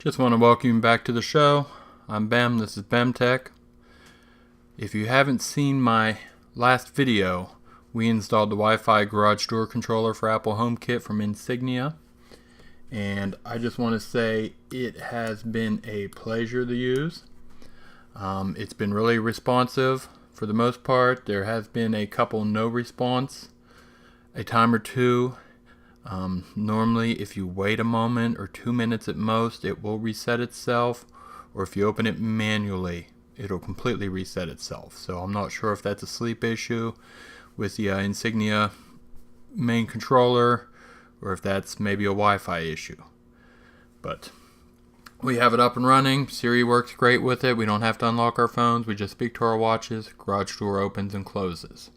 Just want to welcome you back to the show. I'm B.E.M. This is B.E.M Tech. If you haven't seen my last video, we installed the Wi-Fi garage door controller for Apple HomeKit from Insignia. And I just want to say it has been a pleasure to use. It's been really responsive for the most part. There has been a couple no response, a time or two. Normally if you wait a moment or 2 minutes at most, it will reset itself, or if you open it manually, it'll completely reset itself. So I'm not sure if that's a sleep issue with the Insignia main controller, or if that's maybe a Wi-Fi issue. But we have it up and running. Siri works great with it. We don't have to unlock our phones. We just speak to our watches. Garage door opens and closes.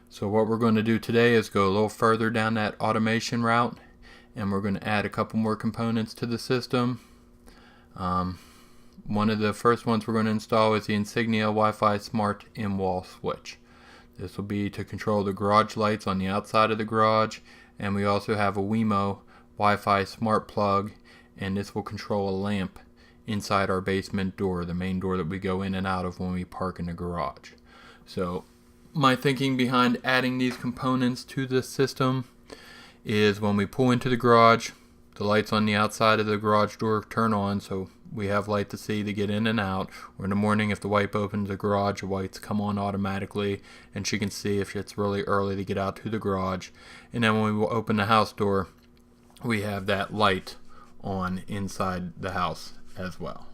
So what we're going to do today is go a little further down that automation route, and we're going to add a couple more components to the system. One of the first ones we're going to install is the Insignia Wi-Fi Smart in-wall switch. This will be to control the garage lights on the outside of the garage, and we also have a WeMo Wi-Fi smart plug, and this will control a lamp inside our basement door, the main door that we go in and out of when we park in the garage. So my thinking behind adding these components to the system is when we pull into the garage, the lights on the outside of the garage door turn on, so we have light to see to get in and out. Or in the morning, if the wife opens the garage, the lights come on automatically, and she can see if it's really early to get out to the garage. And then when we open the house door, we have that light on inside the house as well.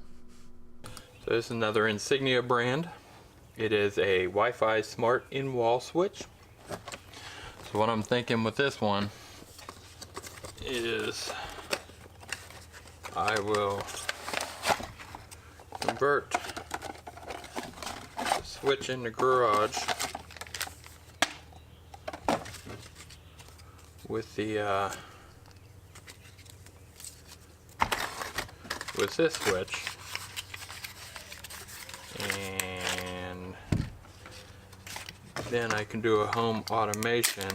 So this is another Insignia brand. It is a Wi-Fi smart in-wall switch. So what I'm thinking with this one is I will convert the switch in the garage with the with this switch, and then I can do a home automation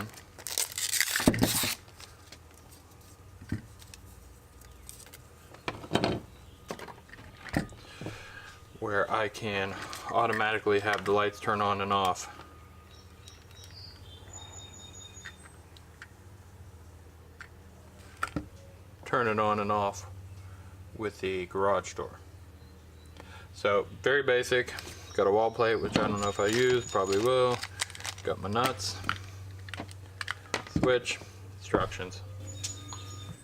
where I can automatically have the lights turn on and off. Turn it on and off with the garage door. So very basic. Got a wall plate, which I don't know if I use, probably will. Got my nuts, switch, instructions.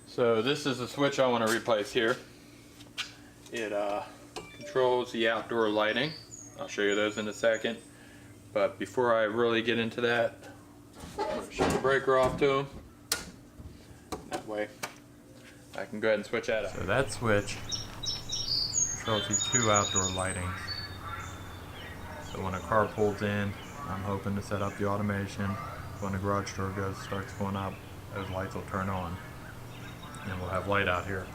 So this is the switch I want to replace here. It controls the outdoor lighting. I'll show you those in a second. But before I really get into that, I'm going to shut the breaker off to them. That way I can go ahead and switch that out. So that switch controls the two outdoor lighting. So when a car pulls in, I'm hoping to set up the automation. When the garage door starts going up, those lights will turn on, and we'll have light out here.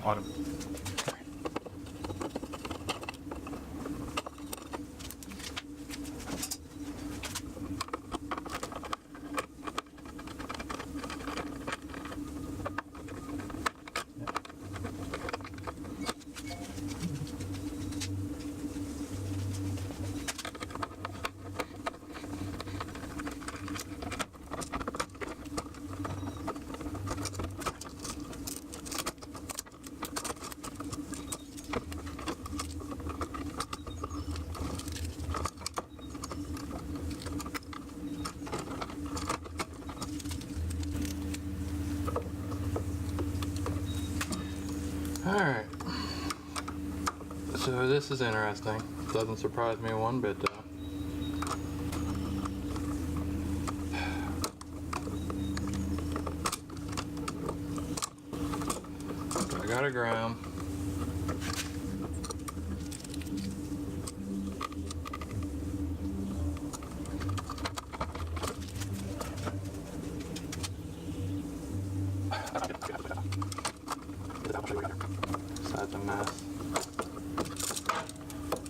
Alright, so this is interesting. Doesn't surprise me one bit though. I got a gram. Besides a mess.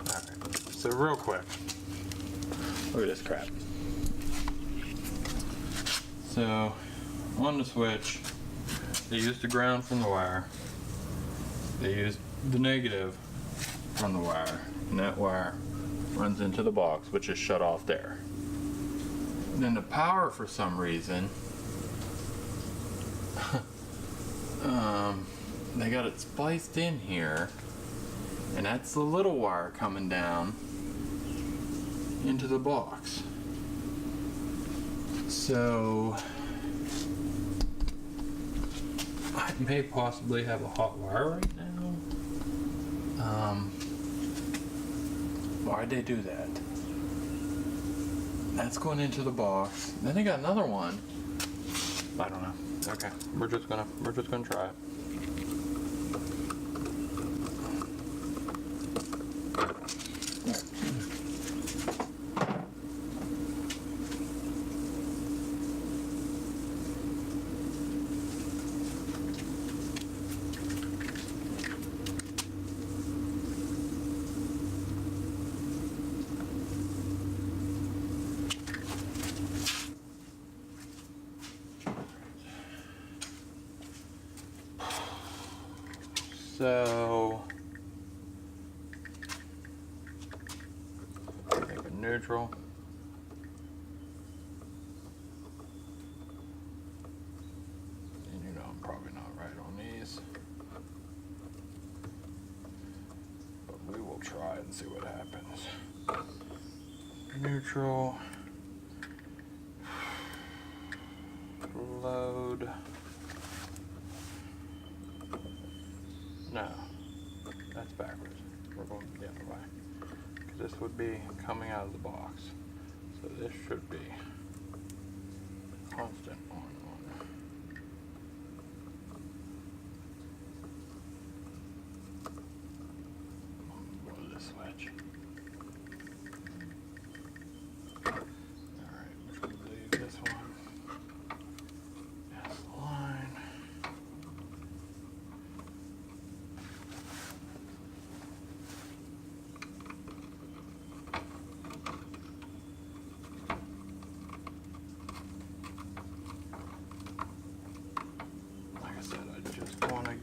Alright, so real quick, look at this crap. So on the switch, they used the ground from the wire. they use the negative from the wire, and that wire runs into the box, which is shut off there. Then the power, for some reason, they got it spliced in here, and that's the little wire coming down into the box. So I may possibly have a hot wire right now. Why'd they do that? That's going into the box. Then they got another one. I don't know. Okay, we're just gonna try it. So, make it neutral. And you know I'm probably not right on these, but we will try and see what happens. Neutral. Load. No, that's backwards. We're going the other way. Because this would be coming out of the box. So this should be constant on. Blow this switch. Alright, we're going to leave this one. That's the line.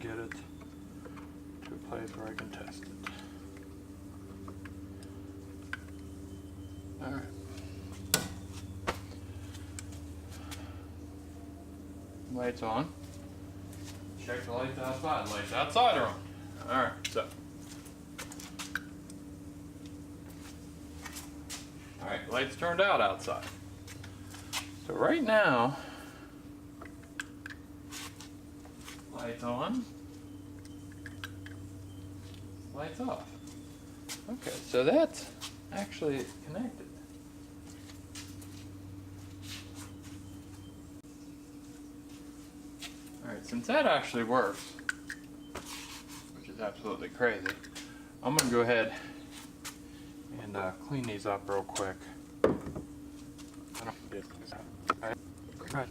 Get it to a place where I can test it. Alright. Lights on. Check the lights outside. Lights outside are on. Alright, so. Alright, lights turned out outside. So right now, lights on, lights off. Okay, so that's actually connected. Alright, since that actually works, which is absolutely crazy, I'm going to go ahead and clean these up real quick. I don't get this out. Alright.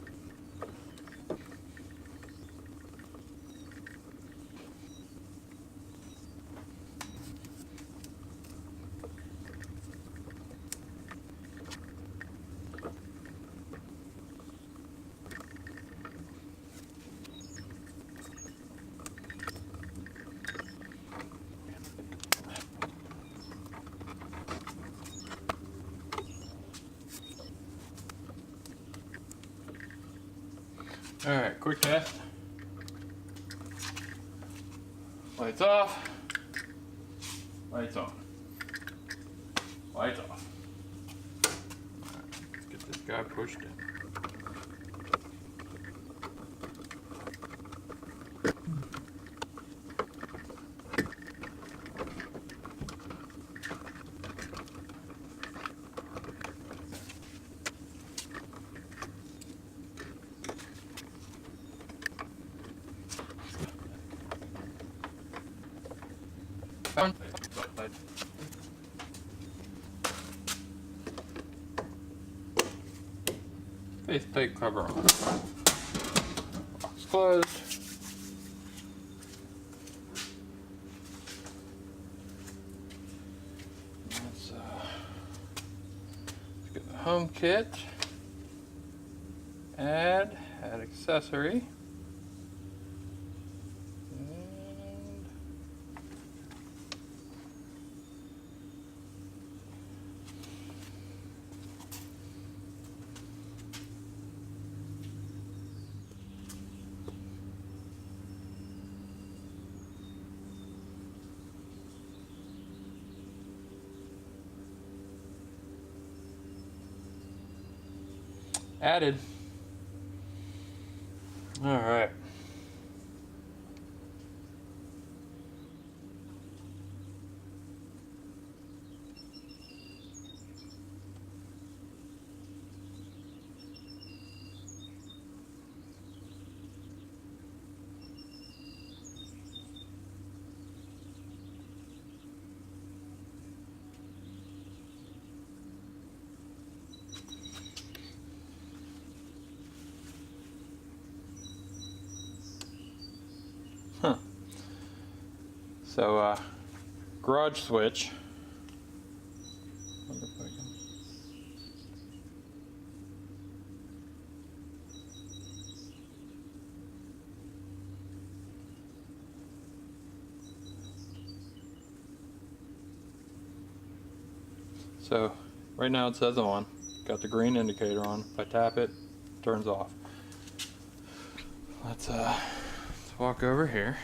Alright, quick test. Lights off. Lights on. Lights off. Alright, let's get this guy pushed in. Face plate cover on. Box closed. Let's get the home kit. Add accessory. And added. All right. Huh. So, garage switch. Wonder if I can. So, right now it says on. Got the green indicator on. If I tap it, it turns off. Let's walk over here.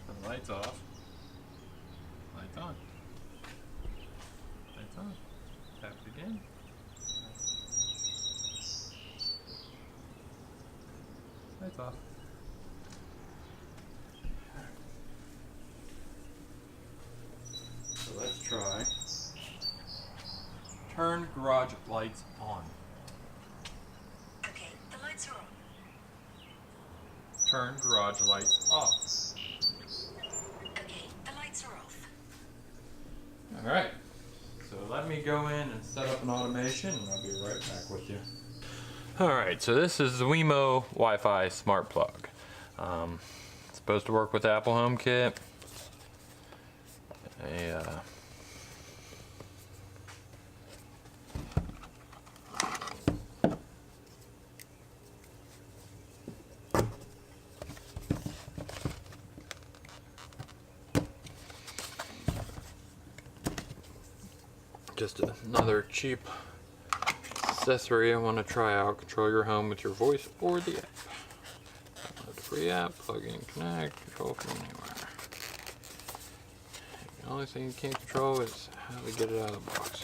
Turn the lights off. Lights on. Lights on. Tap it again. Lights off. So let's try. Turn garage lights on. Okay, the lights are on. Turn garage lights off. Okay, the lights are off. Alright, so let me go in and set up an automation and I'll be right back with you. Alright, so this is the WeMo Wi-Fi smart plug. It's supposed to work with Apple HomeKit. Just another cheap accessory I want to try out. Control your home with your voice or the app. Download the free app, plug in, connect, control from anywhere. The only thing you can't control is how to get it out of the box.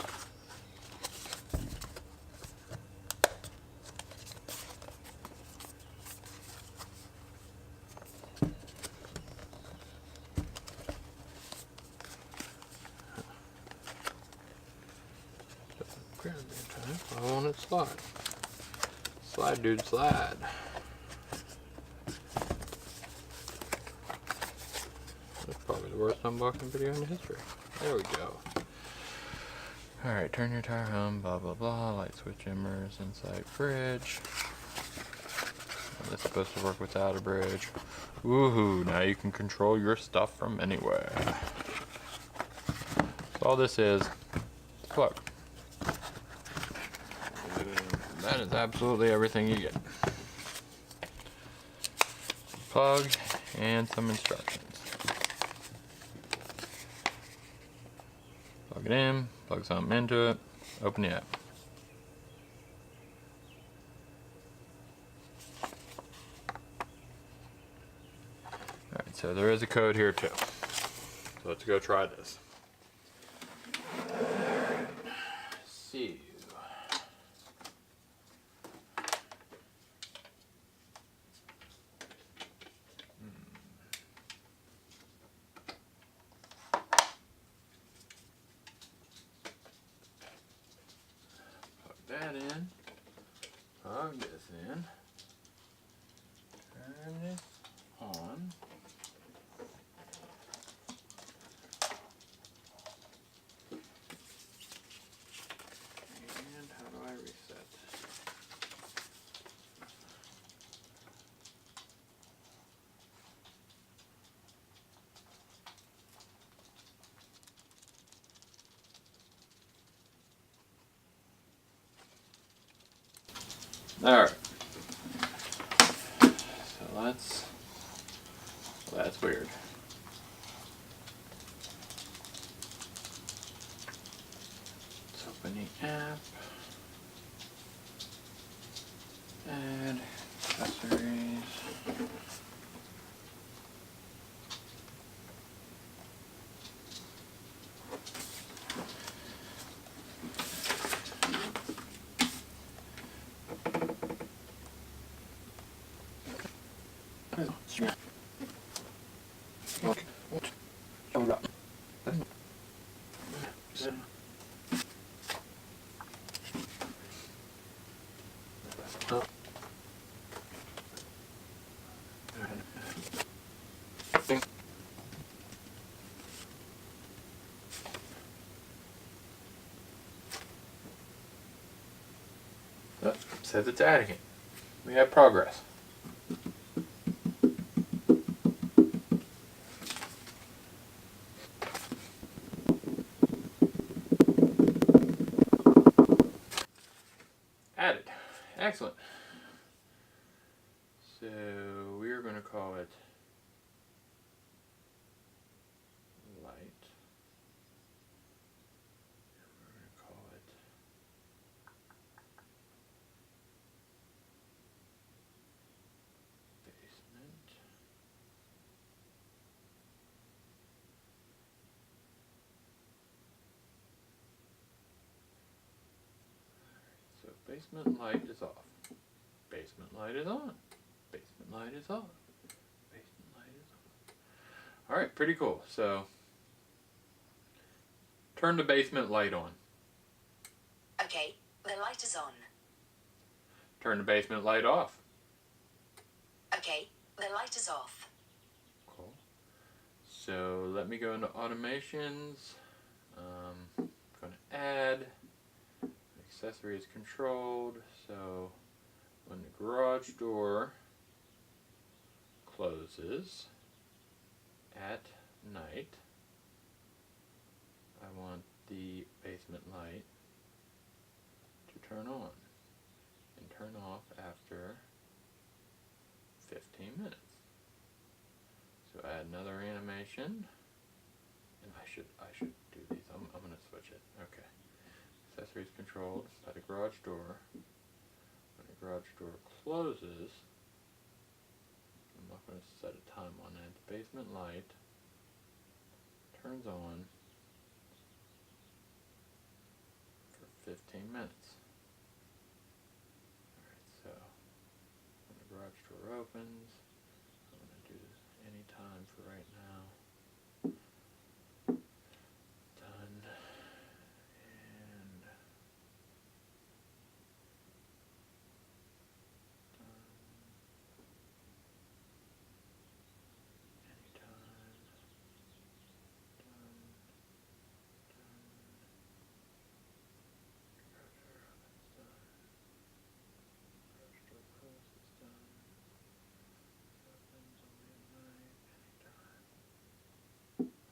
I want it slide. Slide, dude, slide. That's probably the worst unboxing video in history. There we go. Alright, turn your tire on, blah blah blah, light switch dimmers, inside fridge. That's supposed to work without a bridge. Woohoo, now you can control your stuff from anywhere. So all this is a plug. That is absolutely everything you get. Plug and some instructions. Plug it in, plug something into it, open the app. Alright, so there is a code here too. So let's go try this. See. That in, plug this in, turn this on, and how do I reset? Alright. So that's weird. Let's open the app. Add accessories. That says it's adding it. We have progress. Added. Excellent. So we're going to call it light. We're going to call it basement. So basement light is off. Basement light is on. Basement light is off. Basement light is on. Alright, pretty cool. So turn the basement light on. Okay, the light is on. Turn the basement light off. Okay, the light is off. Cool. So let me go into automations. I'm going to add. Accessory is controlled. So when the garage door closes at night, I want the basement light to turn on and turn off after 15 minutes. So add another animation, and I should do these. I'm going to switch it. Okay. Accessories controlled by the garage door. When the garage door closes, I'm not going to set a time on it. The basement light turns on for 15 minutes. Alright, so when the garage door opens, I'm going to do any time for right now. Done. And done. Anytime. Done. Done. Garage door opens. Done. Garage door closes. Done. Opens only at night. Anytime.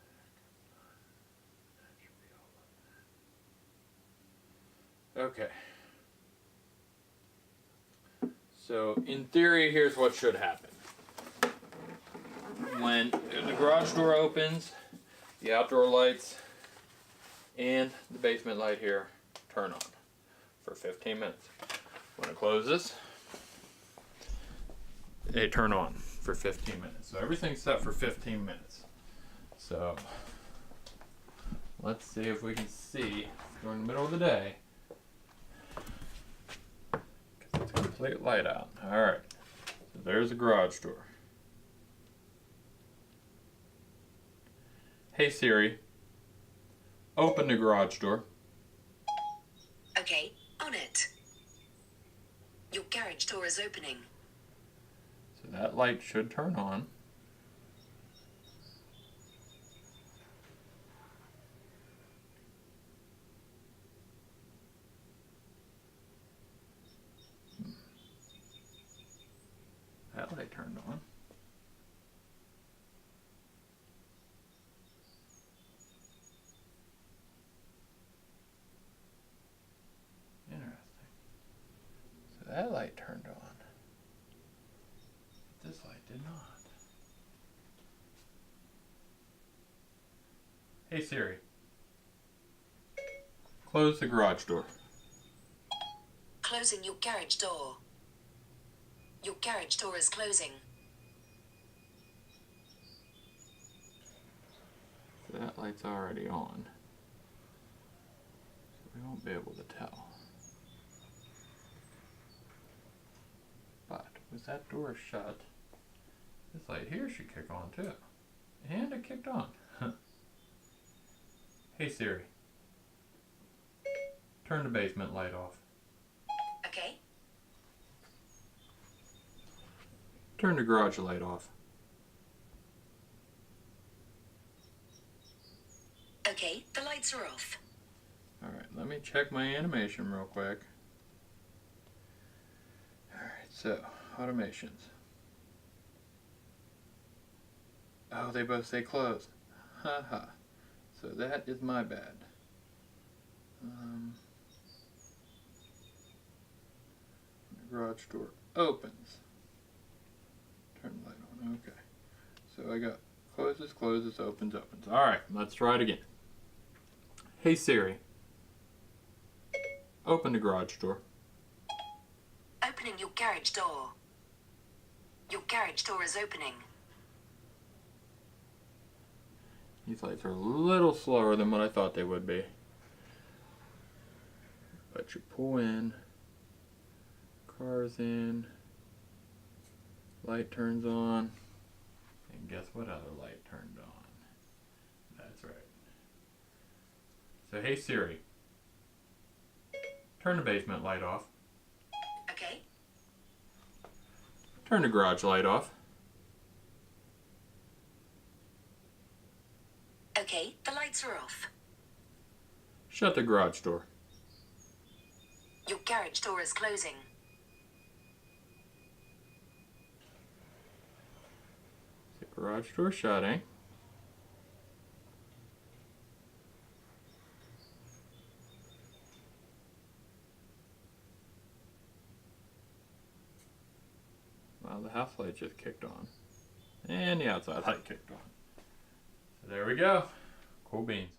Back. Done. That should be all of that. Okay. So in theory, here's what should happen. When the garage door opens, the outdoor lights and the basement light here turn on for 15 minutes. When it closes, they turn on for 15 minutes. So everything's set for 15 minutes. So let's see if we can see during the middle of the day. Because it's complete light out. Alright. So there's the garage door. Hey Siri, open the garage door. Okay, on it. Your garage door is opening. So that light should turn on. That light turned on. Interesting. So that light turned on. But this light did not. Hey Siri, close the garage door. Closing your garage door. Your garage door is closing. So that light's already on. So we won't be able to tell. But was that door shut This light here should kick on too. And it kicked on. Hey Siri, turn the basement light off. Okay. Turn the garage light off. Okay, the lights are off. Alright, let me check my animation real quick. Alright, so, automations. Oh, they both say closed. Haha. So that is my bad. The garage door opens. Turn the light on. Okay. So I got closes, closes, opens, opens. Alright, let's try it again. Hey Siri, open the garage door. Opening your garage door. Your garage door is opening. These lights are a little slower than what I thought they would be. But you pull in, car's in, light turns on, and guess what other light turned on? That's right. So hey Siri, turn the basement light off. Okay. Turn the garage light off. Okay, the lights are off. Shut the garage door. Your garage door is closing. The garage door shutting. Wow, the house light just kicked on. And the outside light kicked on. So there we go. Cool beans.